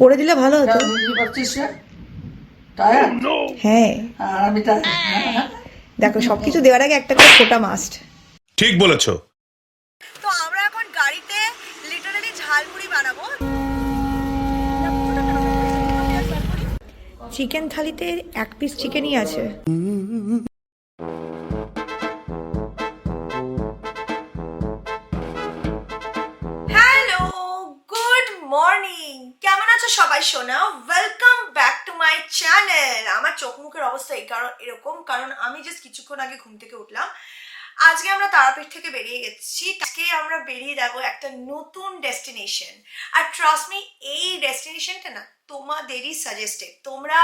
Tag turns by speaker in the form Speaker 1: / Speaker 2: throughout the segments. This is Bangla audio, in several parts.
Speaker 1: করে দিলে ভালো হতো। হ্যাঁ দেখো সবকিছু দেওয়ার আগে একটা করে ফোটা মাস্ট।
Speaker 2: ঠিক বলেছো।
Speaker 1: তো আমরা এখন গাড়িতে লিটারালি ঝালমুড়ি বানাবো। চিকেন থালিতে এক পিস চিকেনই আছে। হ্যালো, গুড মর্নিং, কেমন আছো সবাই সোনা? Welcome back to my channel. আমার চোখ মুখের অবস্থা কারণ আমি জাস্ট কিছুক্ষণ আগে ঘুম থেকে উঠলাম। আজকে আমরা তারাপীঠ থেকে বেরিয়ে গেছি। আজকে আমরা বেরিয়ে যাবো একটা নতুন ডেস্টিনেশন। আর ট্রাস্ট মি, এই ডেস্টিনেশনটা না তোমাদেরই সাজেস্টেড। তোমরা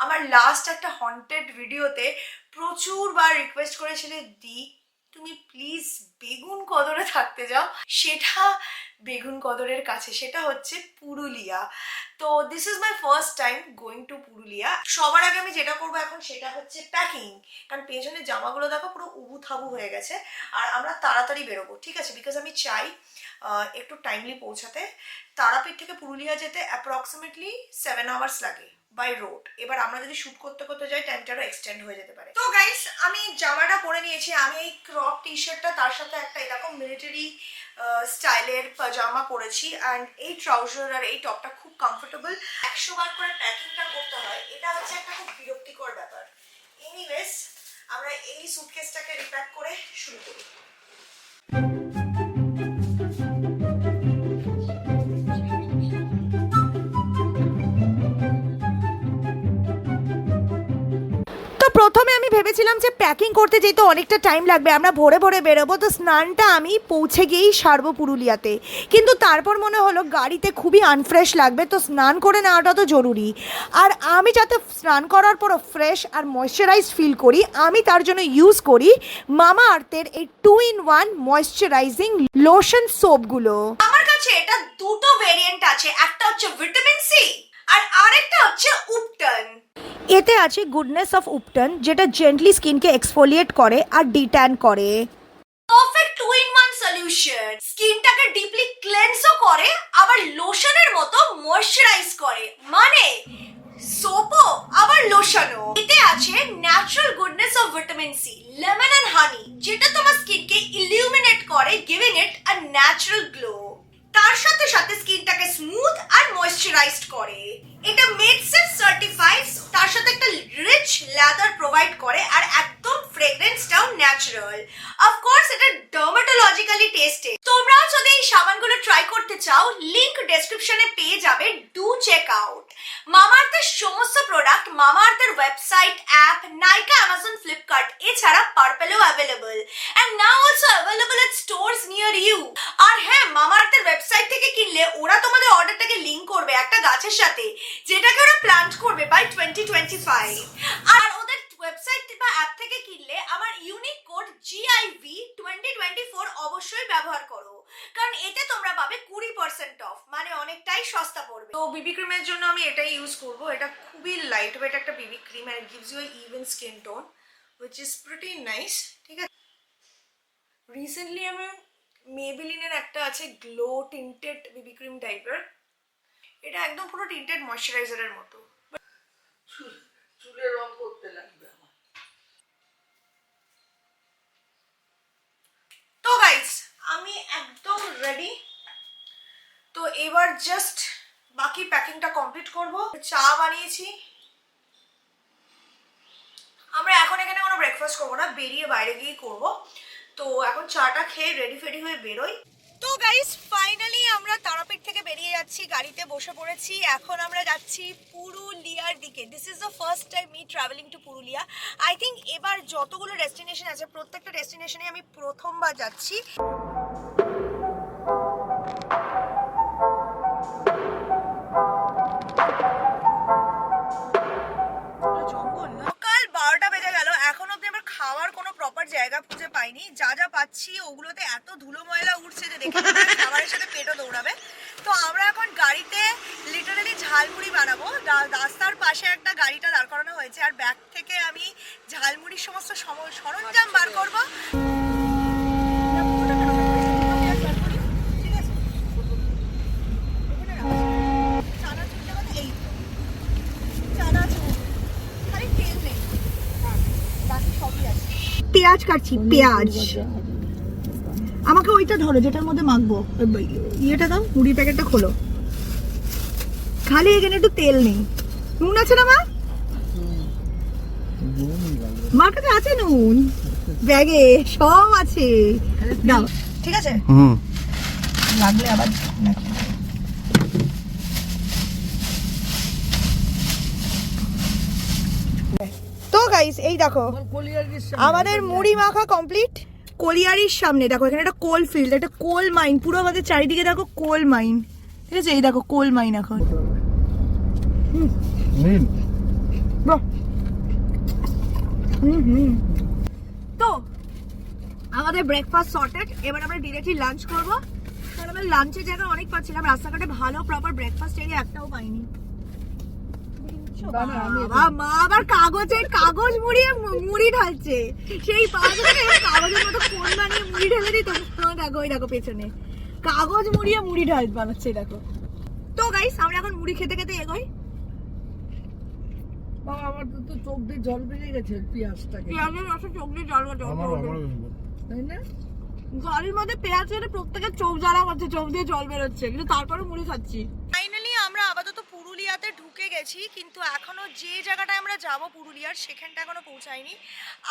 Speaker 1: আমার লাস্ট একটা হন্টেড ভিডিওতে প্রচুরবার রিকোয়েস্ট করেছিলে, দি তুমি প্লিজ বেগুন কদরে থাকতে যাও। সেটা বেগুন কদরের কাছে, সেটা হচ্ছে পুরুলিয়া। তো this is my first time going to Purulia. সবার আগে আমি যেটা করবো এখন সেটা হচ্ছে প্যাকিং, কারণ পেছনের জামাগুলো দেখো পুরো উবু থাবু হয়ে গেছে। আর আমরা তাড়াতাড়ি বেরোবো, ঠিক আছে? বিকজ আমি চাই একটু টাইমলি পৌঁছাতে। তারাপীঠ থেকে পুরুলিয়া যেতে অ্যাপ্রক্সিমেটলি 7 আওয়ার্স লাগে বাই রোড। এবার আমরা যদি শুট করতে করতে যাই টাইমটা আরো এক্সটেন্ড হয়ে যেতে পারে। তো গাইস, আমি জামাটা পরে নিয়েছি। আমি এই ক্রপ টি শার্টটা, তার সাথে একটা এরকম মিলিটারি স্টাইলের পাজামা পরেছি, অ্যান্ড এই ট্রাউজার আর এই টপটা খুব কমফোর্টেবল। 100 বার করে প্যাকিংটা করতে হয়, এটা হচ্ছে একটা খুব বিরক্তিকর ব্যাপার। এনিওয়েজ, আমরা এই সুটকেসটাকে রিপ্যাক করে শুরু করি। প্রথমে আমি ভেবেছিলাম যে প্যাকিং করতে যেতে অনেকটা টাইম লাগবে, আমরা ভোরে ভোরে বেরোবো, তো স্নানটা আমি পৌঁছে গিয়েই সারবো পুরুলিয়াতে। কিন্তু তারপর মনে হলো গাড়িতে খুবই আনফ্রেশ লাগবে, তো স্নান করে নেওয়াটা তো জরুরি। আর আমি যাতে স্নান করার পরও ফ্রেশ আর ময়শ্চারাইজ ফিল করি, আমি তার জন্য ইউজ করি মামা আর্থের এই 2-in-1 ময়শ্চারাইজিং লোশন সোপগুলো। আমার কাছে এটা দুটো ভেরিয়েন্ট আছে, একটা হচ্ছে ভিটামিন সি আর আরেকটা হচ্ছে উপটন। এতে আছে গুডনেস অফ উপটন, যেটা জেন্টলি স্কিনকে এক্সফোলিয়েট করে আর ডিট্যান করে। পারফেক্ট 2-in-1 সলিউশন, স্কিনটাকে ডিপলি ক্লেন্সও করে আবার লোশনের মতো ময়শ্চারাইজ করে, মানে সোপও আবার লোশনও। এতে আছে natural goodness of vitamin C, lemon and honey, যেটা তোমার স্কিনকে ইলুমিনেট করে, giving it a natural glow. তার সাথে সাথে স্কিনটাকে স্মুথ আর ময়শ্চারাইজড করে। এটা মেডসেফ সার্টিফাইড, তার সাথে একটা রিচ লেদার প্রোভাইড করে, আর একদম ফ্রেগ্রেন্সটাও ন্যাচারাল। অফকোর্স এটা ডার্মাটোলজিক্যালি টেস্টেড। তোমরাও যদি এই সাবানগুলো ট্রাই করতে চাও, লিংক ডেসক্রিপশনে পেয়ে যাবে, ডু চেক আউট। মামা আর্থের সমস্ত প্রোডাক্ট মামা আর্থের website, app, Nykaa, Amazon, Flipkart এছাড়া পার্পেলেও available, and now also available at stores near you. আর হ্যাঁ, মামা আর্থের ওয়েবসাইট থেকে কিনলে ওরা তোমাদের অর্ডারটাকে লিংক করবে একটা গাছের সাথে, যেটাকে ওরা প্ল্যান্ট করবে বাই 2025। আর ওদের ওয়েবসাইট বা অ্যাপ থেকে কিনলে আমার ইউনিক কোড GIV 2024 অবশ্যই ব্যবহার করো, কারণ এতে তোমরা পাবে 20% অফ, মানে অনেকটাই সস্তা পড়বে। তো বিবি ক্রিমের জন্য আমি এটাই ইউজ করব। এটা খুবই লাইট ওয়েট একটা BB cream, and it gives you even skin tone which is pretty nice, ঠিক আছে? রিসেন্টলি আমি মেবেলিনের একটা আছে গ্লো টিন্টেড বিবি ক্রিম টাইপের, এটা একদম পুরো টিন্টেড ময়শ্চারাইজারের মতো। চুলের রং করতে লাগবে আমার। তো গাইস, আমি একদম রেডি। তো এবার জাস্ট বাকি প্যাকিংটা কমপ্লিট করব। চা বানিয়েছি। আমরা এখন এখানে কোনো ব্রেকফাস্ট করবো না, বেরিয়ে বাইরে গিয়ে করব। তো এখন চাটা খেয়ে রেডি ফেডি হয়ে বেরোই। তো গাইস, ফাইনালি আমরা তারাপীঠ থেকে বেরিয়ে যাচ্ছি, গাড়িতে বসে পড়েছি। এখন আমরা যাচ্ছি পুরুলিয়ার দিকে। This is the first time me travelling to Purulia. I think এবার যতগুলো ডেস্টিনেশন আছে, প্রত্যেকটা ডেস্টিনেশনে আমি প্রথমবার যাচ্ছি। খাওয়ার কোনো প্রপার জায়গা খুঁজে পাইনি, যা যা পাচ্ছি ওগুলোতে এত ধুলো ময়লা উঠছে যে দেখে খাবারের সাথে পেটও দৌড়াবে। তো আমরা এখন গাড়িতে লিটারালি ঝালমুড়ি বানাবো। রাস্তার পাশে একটা গাড়িটা দাঁড় করানো হয়েছে, আর ব্যাগ থেকে আমি ঝালমুড়ির সমস্ত সরঞ্জাম বার করবো। পেঁয়াজ কাটছি, পেঁয়াজ। আমাকে ওইটা ধরো যেটার মধ্যে মাখবো, ইয়েটা দাও, মুড়ি প্যাকেটটা খোলো। খালি এখানে একটু তেল নেই। নুন আছে না মা? মার কাছে আছে নুন, ব্যাগে সব আছে, দাও। ঠিক আছে, লাগলে আবার তো গাইস এই দেখো আমাদের মুড়ি মাখা কমপ্লিট। কলিয়ারির সামনে দেখো, এখানে একটা কোল ফিল্ড, একটা কোল মাইন, পুরো আমাদের চারিদিকে দেখো কোল মাইন। ঠিক আছে, এই দেখো কোল মাইন এখন। তো আমাদের ব্রেকফাস্ট সর্টেড, এবার আমরা ডিরেক্টলি লাঞ্চ করবো। কারণ আমরা লাঞ্চের জায়গা অনেক পাচ্ছিলাম, রাস্তাঘাটে ভালো প্রপার ব্রেকফাস্ট এরিয়া একটাও পাইনি। মা আবার কাগজ মুড়িয়ে মুড়ি ঢালছে, সেই কাগজের মতো কোন বানিয়ে মুড়ি ঢেলে দিই। তো দেখো ওই দেখো পেছনে কাগজ মুড়িয়ে মুড়ি ঢাল বানাচ্ছে দেখো। তো গাইস আমরা এখন মুড়ি খেতে খেতে এগোই।
Speaker 2: আমার তো চোখ দিয়ে জল বেরিয়ে গেছে পেঁয়াজটাকে,
Speaker 1: পেঁয়াজের রসে চোখ দিয়ে জল
Speaker 2: তাই না?
Speaker 1: গাড়ির মধ্যে পেঁয়াজ খেতে প্রত্যেকের চোখ জ্বালা করছে, চোখ দিয়ে জল বেরোচ্ছে, কিন্তু তারপরে মুড়ি খাচ্ছি। ফাইনালি আমরা আপাতত পুরুলিয়াতে ঢুকে গেছি, কিন্তু এখনো যে জায়গাটায় আমরা যাব পুরুলিয়ার সেখানটা এখনো পৌঁছাইনি।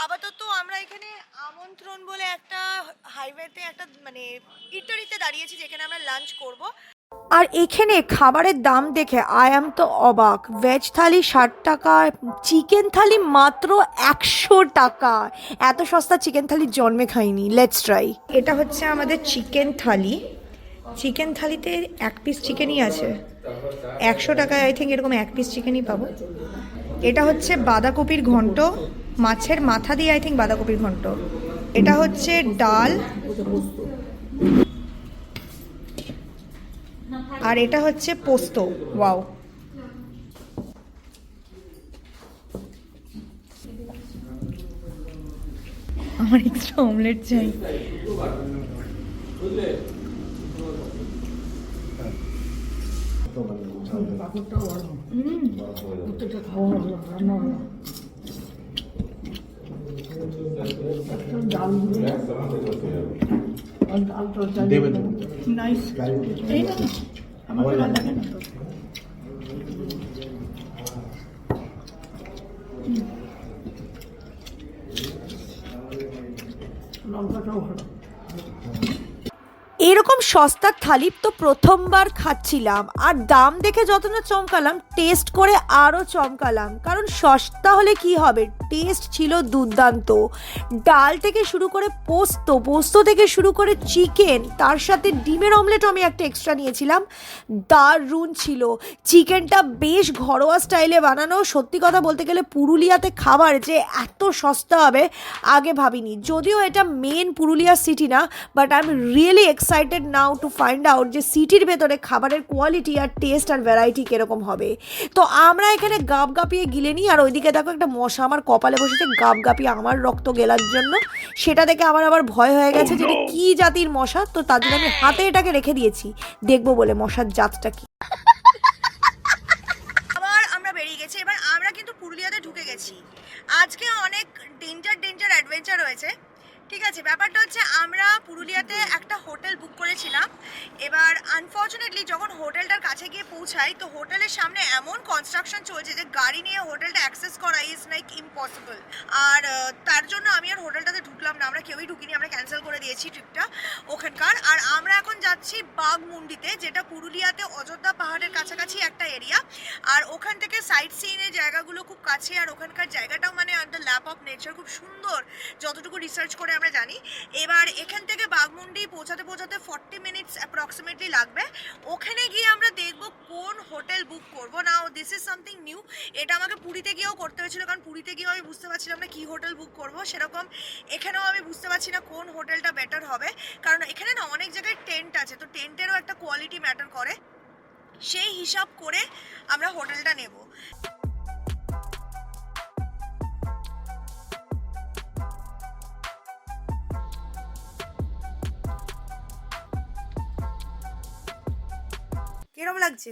Speaker 1: আপাতত আমরা এখানে আমন্ত্রণ বলে একটা হাইওয়েতে একটা মানে ইটারিতে দাঁড়িয়েছি, যেখানে আমরা লাঞ্চ করব। আর এখানে খাবারের দাম দেখে আই অ্যাম তো অবাক। ভেজ থালি 60 টাকা, চিকেন থালি মাত্র 100 টাকা। এত সস্তা চিকেন থালি জন্মে খাইনি। Let's try. এটা হচ্ছে আমাদের চিকেন থালি। চিকেন থালিতে এক পিস চিকেনই আছে, 100 টাকায় আই থিঙ্ক এরকম এক পিস চিকেনই পাবো। এটা হচ্ছে বাঁধাকপির ঘন্ট, মাছের মাথা দিয়ে আই থিঙ্ক বাঁধাকপির ঘন্ট। এটা হচ্ছে ডাল, আর এটা হচ্ছে পোস্ত। ওয়াও, আমার এক্সট্রা অমলেট চাই। নাইস, এই না আমার ভালো লাগে না। লঙ্কাটাও ভালো। এরকম সস্তার থালি তো প্রথমবার খাচ্ছিলাম, আর দাম দেখে যত না চমকালাম, টেস্ট করে আরও চমকালাম। কারণ সস্তা হলে কি হবে, টেস্ট ছিল দুর্দান্ত। ডাল থেকে শুরু করে পোস্ত থেকে শুরু করে চিকেন, তার সাথে ডিমের অমলেটও আমি একটা এক্সট্রা নিয়েছিলাম, দারুণ ছিল। চিকেনটা বেশ ঘরোয়া স্টাইলে বানানো। সত্যি কথা বলতে গেলে পুরুলিয়াতে খাবার যে এত সস্তা হবে আগে ভাবিনি। যদিও এটা মেন পুরুলিয়া সিটি না, but I am really excited now to find out যে সিটির ভেতরে খাবারের কোয়ালিটি আর টেস্ট আর ভ্যারাইটি কিরকম হবে। তো আমরা এখানে গাপ গাপিয়ে গিলে নিই, আর ওইদিকে দেখো একটা মশা আমার কপালে বসেছে গাপ গাপিয়ে আমার রক্ত গেলার জন্য। সেটা দেখে আমার আবার ভয় হয়ে গেছে যে কি জাতির মশা, তো তার জন্য আমি হাতে এটাকে রেখে দিয়েছি দেখবো বলে মশার জাতটা কি। আবার আমরা বেরিয়ে গেছি, এবার আমরা কিন্তু পুরুলিয়াতে ঢুকে গেছি। আজকে অনেক ডেঞ্জার অ্যাডভেঞ্চার হয়েছে। ঠিক আছে, ব্যাপারটা হচ্ছে আমরা পুরুলিয়াতে একটা হোটেল বুক করেছিলাম। এবার আনফর্চুনেটলি যখন হোটেলটার কাছে গিয়ে পৌঁছাই, তো হোটেলের সামনে এমন কনস্ট্রাকশন চলছে যে গাড়ি নিয়ে হোটেলটা অ্যাক্সেস করা ইজ লাইক ইম্পসিবল। আর তার জন্য আমি আর হোটেলটাতে ঢুকলাম না, আমরা কেউই ঢুকিনি, আমরা ক্যান্সেল করে দিয়েছি ট্রিপটা ওখানকার। আর আমরা এখন যাচ্ছি বাঘমুন্ডিতে, যেটা পুরুলিয়াতে অযোধ্যা পাহাড়ের কাছাকাছি একটা এরিয়া। আর ওখান থেকে সাইট সিইংয়ের জায়গাগুলো খুব কাছে, আর ওখানকার জায়গাটাও মানে দ্য ল্যাপ অফ নেচার, খুব সুন্দর যতটুকু রিসার্চ করে আমরা জানি। এবার এখান থেকে বাঘমুন্ডি পৌঁছাতে 40 মিনিটস অ্যাপ্রক্সিমেটলি লাগবে। ওখানে গিয়ে আমরা দেখব কোন হোটেল বুক করবো। নাও দিস ইজ সামথিং নিউ। এটা আমাকে পুরীতে গিয়েও করতে হয়েছিল, কারণ পুরীতে গিয়েও আমি বুঝতে পারছিলাম না কী হোটেল বুক করবো। সেরকম এখানেও আমি বুঝতে পারছি না কোন হোটেলটা বেটার হবে, কারণ এখানে না অনেক জায়গায় টেন্ট আছে, তো টেন্টেরও একটা কোয়ালিটি ম্যাটার করে। সেই হিসাব করে আমরা হোটেলটা নেব। কিরম লাগছে?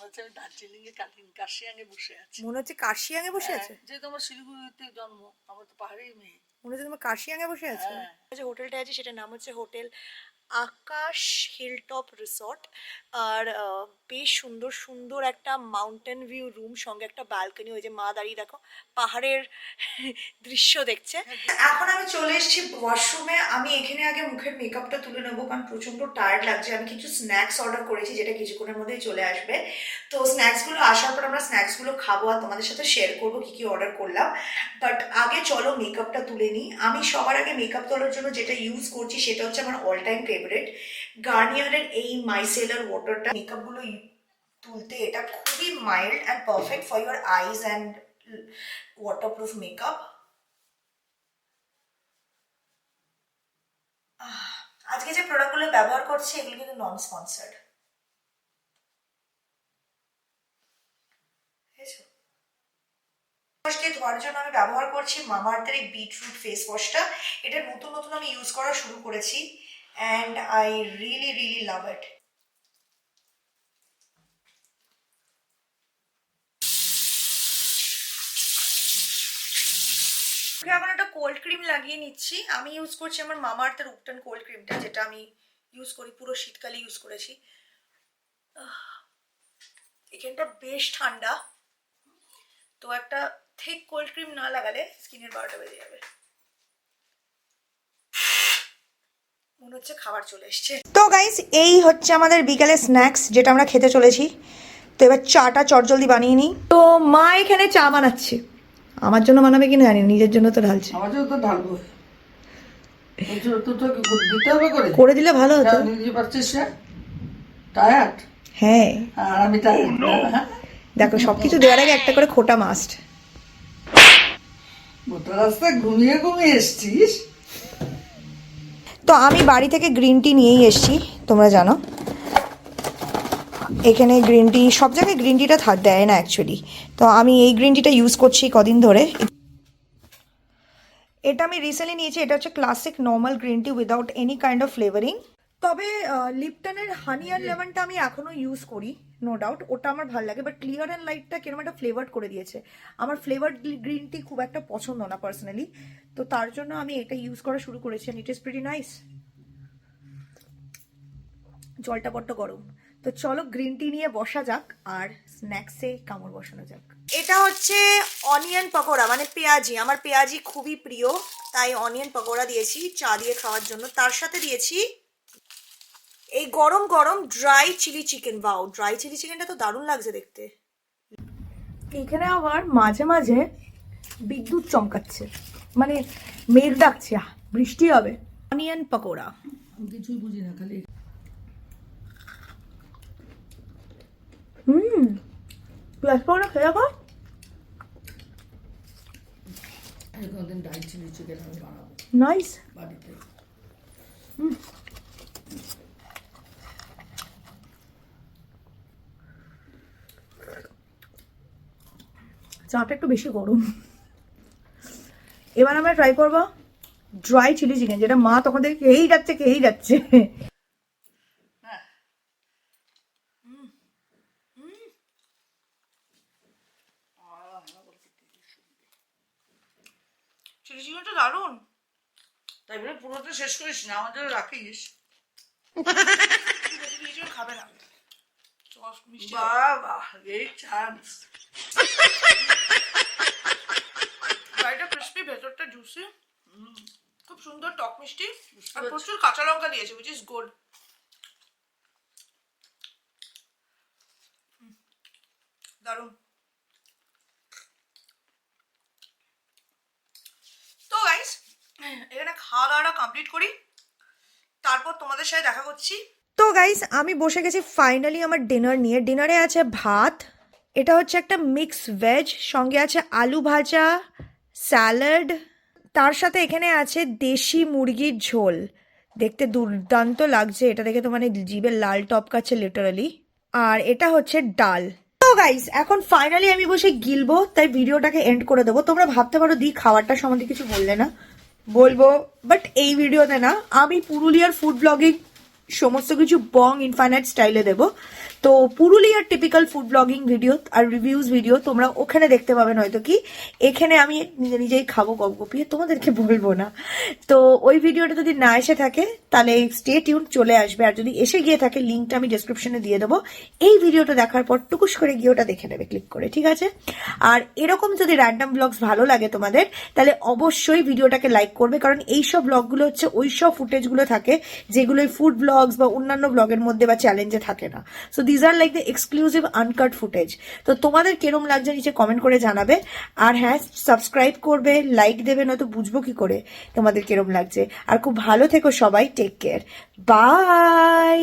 Speaker 2: হচ্ছে আমি দার্জিলিং এ কাশিয়াঙে বসে আছি।
Speaker 1: মনে হচ্ছে কাশিয়াঙে বসে আছে।
Speaker 2: যে তোমার শিলিগুড়িতে জন্ম, আমার তো পাহাড়েই মেয়ে।
Speaker 1: মনে হচ্ছে তোমার কাশিয়াঙে বসে আছে। যে হোটেলটা আছে সেটার নাম হচ্ছে হোটেল আকাশ হিলটপ রিসর্ট। আর বেশ সুন্দর সুন্দর একটা মাউন্টেন ভিউ রুম, সঙ্গে একটা ব্যালকনি। ওই যে মা দাঁড়িয়ে দেখো পাহাড়ের দৃশ্য দেখছে। এখন আমি চলে এসেছি ওয়াশরুমে। আমি এখানে আগে মুখের মেকআপটা তুলে নেবো, কারণ প্রচন্ড টায়ার্ড লাগছে। আমি কিছু স্ন্যাক্স অর্ডার করেছি যেটা কিছুক্ষণের মধ্যেই চলে আসবে। তো স্ন্যাক্সগুলো আসার পর আমরা স্ন্যাক্সগুলো খাবো আর তোমাদের সাথে শেয়ার করবো কি কি অর্ডার করলাম। বাট আগে চলো মেকআপটা তুলে নিই। আমি সবার আগে মেকআপ তোলার জন্য যেটা ইউজ করছি সেটা হচ্ছে আমার অল টাইম ফেভারিট গার্নিয়ারের এই মাইসেলার ওয়াটারটা। মেকআপগুলো তুলতে এটা খুবই mild and perfect for your eyes and waterproof makeup. আজকে যে প্রোডাক্টগুলো ব্যবহার করছি এগুলো কিন্তু নন স্পন্সার্ড। ধোয়ার জন্য আমি ব্যবহার করছি মামাআর্থের এই বিটরুট ফেস ওয়াশটা। এটা নতুন নতুন আমি ইউজ করা শুরু করেছি and I really really love it. এখন একটা কোল্ড ক্রিম লাগিয়ে নিচ্ছি। আমি ইউজ করছি আমার মামাআর্থের উপটান কোল্ড ক্রিমটা, যেটা আমি ইউজ করি পুরো শীতকালে ইউজ করেছি। এখানটা বেশ ঠান্ডা, তো একটা থিক কোল্ড ক্রিম না লাগালে স্কিনের 12টা বেজে যাবে। মনে হচ্ছে খাবার চলে এসছে। তো গাইস এই হচ্ছে আমাদের বিকালের স্ন্যাক্স যেটা আমরা খেতে চলেছি। তো এবার চাটা চটজলদি বানিয়ে নিই। তো মা এখানে চা বানাচ্ছে, আমার জন্য বানাবে কিনা জানি, নিজের জন্য তো ঢালছে।
Speaker 2: আমার জন্য তো ঢালবো, দিতে হবে
Speaker 1: করে দিলে ভালো হতো।
Speaker 2: নিজে পারছিস না, টায়ার্ড।
Speaker 1: হ্যাঁ
Speaker 2: আর আমি টায়ার্ড।
Speaker 1: দেখো সবকিছু দেওয়ার আগে একটা করে খোটা মাস্ট।
Speaker 2: গোটা রাস্তা ঘুমিয়ে ঘুমিয়ে এসছিস।
Speaker 1: তো আমি বাড়ি থেকে গ্রিন টি নিয়েই এসেছি, তোমরা জানো এখানে গ্রিন টি সব জায়গায় গ্রিন টিটা দেয় না অ্যাকচুয়ালি। তো আমি এই গ্রিন টিটা ইউজ করছি কদিন ধরে। এটা আমি রিসেন্টলি নিয়েছি। এটা হচ্ছে classic normal green tea without any kind of flavouring. তবে লিপটনের হানি আর লেমনটা আমি এখনও ইউজ করি, নো ডাউট ওটা আমার ভালো লাগে। বাট ক্লিয়ার অ্যান্ড লাইটটা কিরকম একটা ফ্লেভার্ড করে দিয়েছে। আমার ফ্লেভার্ড গ্রিন টি খুব একটা পছন্দ না পার্সোনালি, তো তার জন্য আমি এটা ইউজ করা শুরু করেছি। And it is pretty nice. জলটা বড্ড গরম, তো চলো গ্রিন টি নিয়ে বসা যাক আর স্ন্যাক্সে কামড় বসানো যাক। এটা হচ্ছে অনিয়ন পকোড়া, মানে পেঁয়াজি। আমার পেঁয়াজি খুবই প্রিয়, তাই অনিয়ন পকোড়া দিয়েছি চা দিয়ে খাওয়ার জন্য। তার সাথে দিয়েছি এই গরম গরম ড্রাই চিলি চিকেন। বাও, ড্রাই চিলি চিকেনটা তো দারুণ লাগছে দেখতে। এখানে আবার মাঝে মাঝে বিদ্যুৎ চমকাচ্ছে, মানে মেঘ ডাকছে, বৃষ্টি হবে। অনিয়ন পকোড়া
Speaker 2: আমি কিছুই বুঝি না, খালি
Speaker 1: পেঁয়াজ পকোড়া খেয়ে দেখো।
Speaker 2: কোনদিন ডাল চিলি চিকেন আমি বানাবো
Speaker 1: নাইস।
Speaker 2: বাড়িতে।
Speaker 1: চাটা একটু বেশি গরম। এবার আমরা ট্রাই করবো ড্রাই চিলি চিকেন, যেটা মা তখন থেকে খেয়েই যাচ্ছে। চিলি চিকেনটা দারুণ।
Speaker 2: তাই বলে পুরোটা শেষ করিস না, আমাদের রাখিস।
Speaker 1: খাবে না
Speaker 2: বাবা, এই চান্স।
Speaker 1: ফ্রাইটা ক্রিস্পি, ভেতরটা জুসি, খুব সুন্দর টক মিষ্টি, আর প্রচুর কাঁচা লঙ্কা দিয়েছে, which is good. দারুণ। তো গাইস এখানে খাওয়া দাওয়াটা কমপ্লিট করি, তারপর তোমাদের সাথে দেখা করছি। তো গাইস আমি বসে গেছি ফাইনালি আমার ডিনার নিয়ে। ডিনারে আছে ভাত, এটা হচ্ছে একটা মিক্স ভেজ, সঙ্গে আছে আলু ভাজা, স্যালাড, তার সাথে এখানে আছে দেশি মুরগির ঝোল। দেখতে দুর্দান্ত লাগছে, এটা দেখে তো মানে জিভে লাল টপকাচ্ছে লিটারালি। আর এটা হচ্ছে ডাল। তো গাইস এখন ফাইনালি আমি বসে গিলবো, তাই ভিডিওটাকে এন্ড করে দেবো। তোমরা ভাবতে পারো দি খাবারটা সম্বন্ধে কিছু বললে না, বলবো, বাট এই ভিডিওতে না। আমি পুরুলিয়ার ফুড ব্লগিং সমস্ত কিছু বং ইনফাইনাইট স্টাইলে দেবো। তো পুরুলিয়ার টিপিক্যাল ফুড ব্লগিং ভিডিও আর রিভিউজ ভিডিও তোমরা ওখানে দেখতে পাবে, নয়তো কি এখানে আমি নিজে নিজেই খাবো গপগপিয়ে, তোমাদেরকে বলবো না। তো ওই ভিডিওটা যদি না এসে থাকে তাহলে স্টে টিউন, চলে আসবে। আর যদি এসে গিয়ে থাকে লিঙ্কটা আমি ডেসক্রিপশনে দিয়ে দেবো। এই ভিডিওটা দেখার পর টুকুস করে গিয়ে ওটা দেখে নেবে ক্লিক করে, ঠিক আছে? আর এরকম যদি র্যান্ডম ব্লগস ভালো লাগে তোমাদের, তাহলে অবশ্যই ভিডিওটাকে লাইক করবে, কারণ এইসব ব্লগগুলো হচ্ছে ওই সব ফুটেজগুলো থাকে যেগুলো ফুড ব্লগস বা অন্যান্য ব্লগের মধ্যে বা চ্যালেঞ্জে থাকে না। So these are like the exclusive uncut footage. তো তোমাদের কিরম লাগছে নিচে কমেন্ট করে জানাবে। আর হ্যাঁ, সাবস্ক্রাইব করবে, লাইক দেবে, নয়তো বুঝবো কি করে তোমাদের কিরম লাগছে। আর খুব ভালো থেকো সবাই, টেক কেয়ার, বাই।